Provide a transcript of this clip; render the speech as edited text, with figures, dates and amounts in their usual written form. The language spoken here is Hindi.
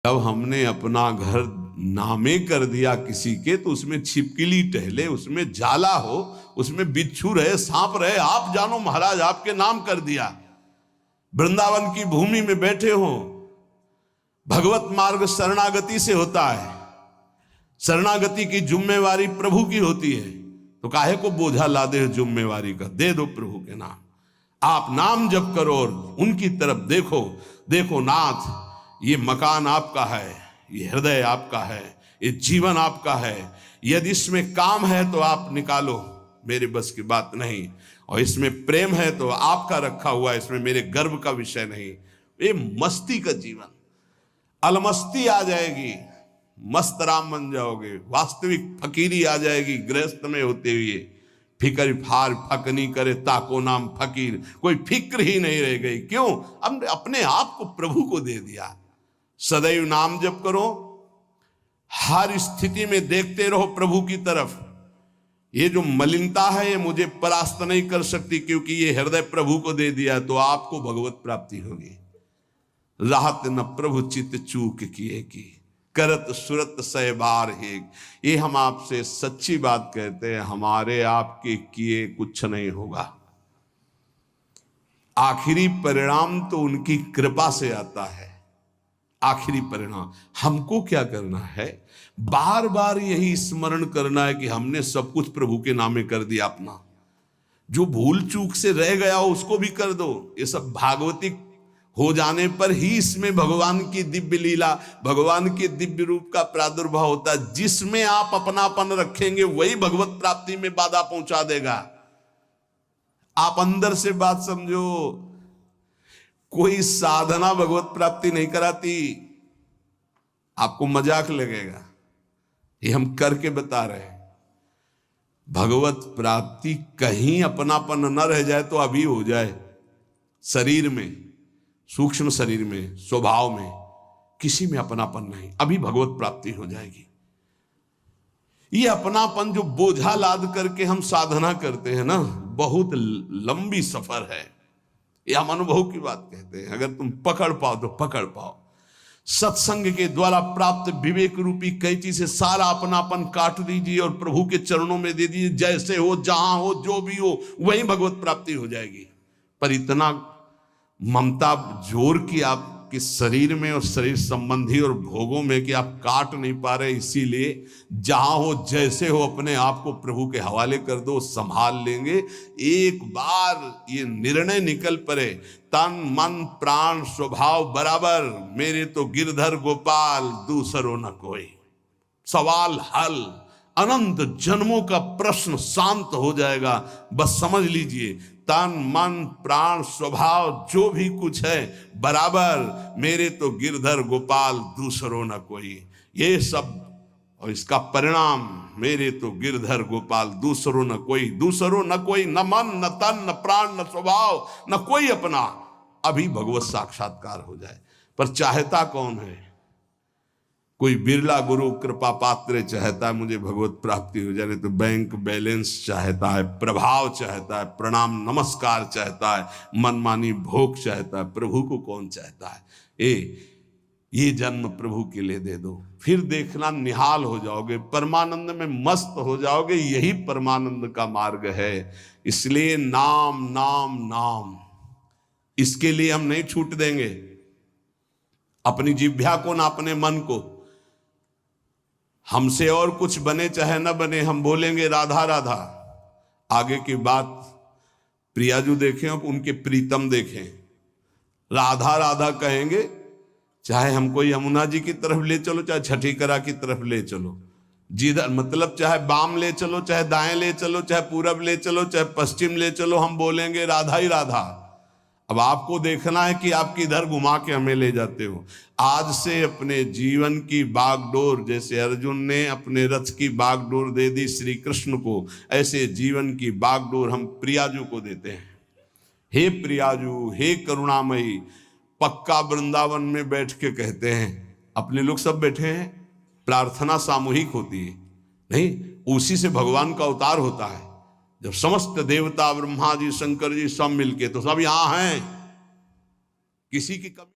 जब हमने अपना घर नामे कर दिया किसी के, तो उसमें छिपकली टहले, उसमें जाला हो, उसमें बिच्छू रहे, सांप रहे, आप जानो महाराज, आपके नाम कर दिया। वृंदावन की भूमि में बैठे हो, भगवत मार्ग शरणागति से होता है, शरणागति की जिम्मेवारी प्रभु की होती है, तो काहे को बोझा लादे जिम्मेवारी का, दे दो प्रभु के नाम। आप नाम जप करो और उनकी तरफ देखो, देखो नाथ, ये मकान आपका है, ये हृदय आपका है, ये जीवन आपका है, यदि इसमें काम है तो आप निकालो, मेरे बस की बात नहीं, और इसमें प्रेम है तो आपका रखा हुआ, इसमें मेरे गर्व का विषय नहीं। ये मस्ती का जीवन, अलमस्ती आ जाएगी, मस्त राम बन जाओगे, वास्तविक फकीरी आ जाएगी गृहस्थ में होते हुए। फिक्र फार फकनी करे ताको नाम फकीर, कोई फिक्र ही नहीं रह गई। क्यों? हमने अपने आप को प्रभु को दे दिया। सदैव नाम जप करो, हर स्थिति में देखते रहो प्रभु की तरफ। ये जो मलिनता है ये मुझे परास्त नहीं कर सकती, क्योंकि ये हृदय प्रभु को दे दिया, तो आपको भगवत प्राप्ति होगी। राहत न प्रभु चित चूक किए की, करत सुरत सहबार है। ये हम आपसे सच्ची बात कहते हैं, हमारे आपके किए कुछ नहीं होगा। आखिरी परिणाम तो उनकी कृपा से आता है। आखिरी परिणाम हमको क्या करना है? बार बार यही स्मरण करना है कि हमने सब कुछ प्रभु के नामे कर दिया अपना। जो भूल चूक से रह गया हो उसको भी कर दो। ये सब भागवतिक हो जाने पर ही इसमें भगवान की दिव्य लीला, भगवान के दिव्य रूप का प्रादुर्भाव होता है। जिसमें आप अपनापन रखेंगे वही भगवत प्राप्ति में बाधा पहुंचा देगा। आप अंदर से बात समझो, कोई साधना भगवत प्राप्ति नहीं कराती। आपको मजाक लगेगा, ये हम करके बता रहे हैं। भगवत प्राप्ति कहीं अपनापन न रह जाए तो अभी हो जाए। शरीर में, सूक्ष्म शरीर में, स्वभाव में, किसी में अपनापन नहीं, अभी भगवत प्राप्ति हो जाएगी। ये अपनापन जो बोझा लाद करके हम साधना करते हैं ना, बहुत लंबी सफर है। ये हम अनुभव की बात कहते हैं। अगर तुम पकड़ पाओ तो पकड़ पाओ। सत्संग के द्वारा प्राप्त विवेक रूपी कैंची से सारा अपनापन काट दीजिए और प्रभु के चरणों में दे दीजिए। जैसे हो, जहां हो, जो भी हो, वही भगवत प्राप्ति हो जाएगी। पर इतना ममता जोर की आपके शरीर में और शरीर संबंधी और भोगों में कि आप काट नहीं पा रहे। इसीलिए जहां हो, जैसे हो, अपने आप को प्रभु के हवाले कर दो, संभाल लेंगे। एक बार ये निर्णय निकल पड़े, तन मन प्राण स्वभाव बराबर, मेरे तो गिरधर गोपाल दूसरो न कोई। सवाल हल, अनंत जन्मों का प्रश्न शांत हो जाएगा। बस समझ लीजिए, तन मन प्राण स्वभाव जो भी कुछ है बराबर, मेरे तो गिरधर गोपाल दूसरो न कोई। ये सब और इसका परिणाम, मेरे तो गिरधर गोपाल दूसरो न कोई। दूसरो न कोई, न मन न तन न प्राण न स्वभाव न कोई अपना। अभी भगवत साक्षात्कार हो जाए। पर चाहता कौन है? कोई बिरला गुरु कृपा पात्र चाहता है मुझे भगवत प्राप्ति हो जाए, तो बैंक बैलेंस चाहता है, प्रभाव चाहता है, प्रणाम नमस्कार चाहता है, मनमानी भोग चाहता है। प्रभु को कौन चाहता है? ये जन्म प्रभु के लिए दे दो, फिर देखना निहाल हो जाओगे, परमानंद में मस्त हो जाओगे। यही परमानंद का मार्ग है। इसलिए नाम नाम नाम, इसके लिए हम नहीं छूट देंगे अपनी जिह्वा को ना अपने मन को। हमसे और कुछ बने चाहे न बने, हम बोलेंगे राधा राधा। आगे की बात प्रियाजू देखें, उनके प्रीतम देखें, राधा राधा कहेंगे। चाहे हमको यमुना जी की तरफ ले चलो, चाहे छठी करा की तरफ ले चलो, जिधर मतलब चाहे बाम ले चलो, चाहे दाएं ले चलो, चाहे पूरब ले चलो, चाहे पश्चिम ले चलो, हम बोलेंगे राधा ही राधा। अब आपको देखना है कि आप किधर घुमा के हमें ले जाते हो। आज से अपने जीवन की बागडोर, जैसे अर्जुन ने अपने रथ की बागडोर दे दी श्री कृष्ण को, ऐसे जीवन की बागडोर हम प्रियाजू को देते हैं। हे प्रियाजू, हे करुणामयी। पक्का वृंदावन में बैठ के कहते हैं, अपने लोग सब बैठे हैं, प्रार्थना सामूहिक होती है नहीं, उसी से भगवान का अवतार होता है। जब समस्त देवता, ब्रह्मा जी, शंकर जी सब मिलके, तो सब यहां हैं, किसी की कमी